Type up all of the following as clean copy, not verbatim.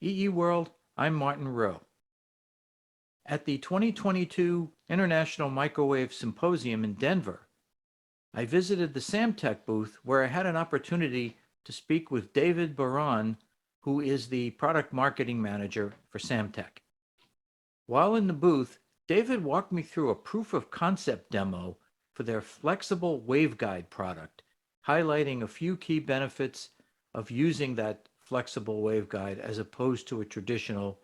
EE World, I'm Martin Rowe. At the 2022 International Microwave Symposium in Denver, I visited the Samtec booth where I had an opportunity to speak with David Baran, who is the product marketing manager for Samtec. While in the booth, David walked me through a proof of concept demo for their flexible waveguide product, highlighting a few key benefits of using that flexible waveguide as opposed to a traditional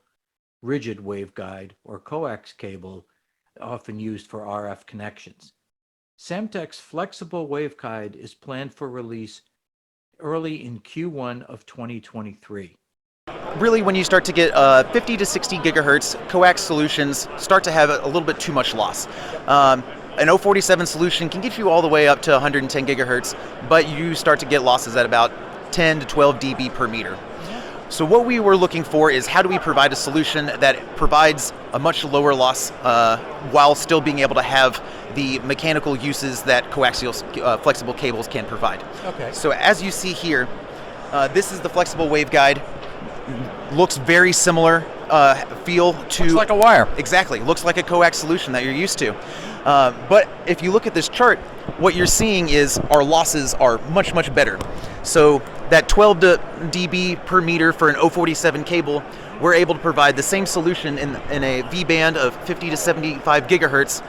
rigid waveguide or coax cable often used for RF connections. Samtec's flexible waveguide is planned for release early in Q1 of 2023. Really, when you start to get 50 to 60 gigahertz, coax solutions start to have a little bit too much loss. An 047 solution can get you all the way up to 110 gigahertz, but you start to get losses at about 10 to 12 dB per meter. So what we were looking for is how do we provide a solution that provides a much lower loss while still being able to have the mechanical uses that coaxial flexible cables can provide. Okay. So as you see here, this is the flexible waveguide. Looks very similar feel to... Looks like a wire. Exactly. Looks like a coax solution that you're used to. But if you look at this chart, what you're seeing is our losses are much, much better. So that 12 dB per meter for an 047 cable, we're able to provide the same solution in a V-band of 50 to 75 gigahertz,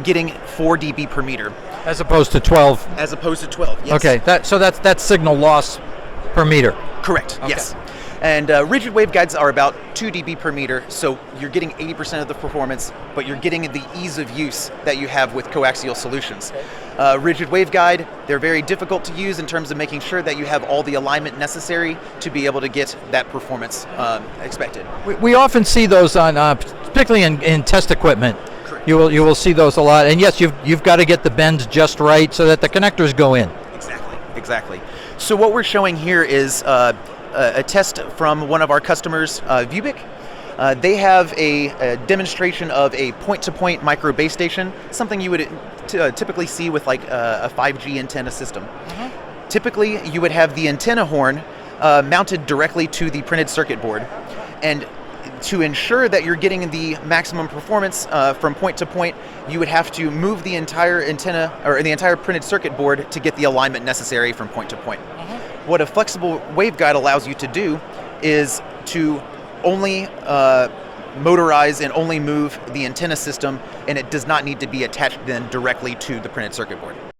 getting 4 dB per meter. As opposed to 12. As opposed to 12, yes. Okay, that's signal loss per meter. Correct, Okay. yes. And rigid waveguides are about 2 dB per meter, so you're getting 80% of the performance, but you're getting the ease of use that you have with coaxial solutions. Rigid waveguide, they're very difficult to use in terms of making sure that you have all the alignment necessary to be able to get that performance expected. We often see those on, particularly in test equipment. Correct. You will see those a lot, and yes, you've got to get the bends just right so that the connectors go in. Exactly. So what we're showing here is a test from one of our customers, Vubic. They have a demonstration of a point-to-point micro base station, something you would typically see with like a 5G antenna system. Typically, you would have the antenna horn mounted directly to the printed circuit board, and to ensure that you're getting the maximum performance from point to point, you would have to move the entire antenna or the entire printed circuit board to get the alignment necessary from point to point. What a flexible waveguide allows you to do is to only motorize and only move the antenna system, and it does not need to be attached then directly to the printed circuit board.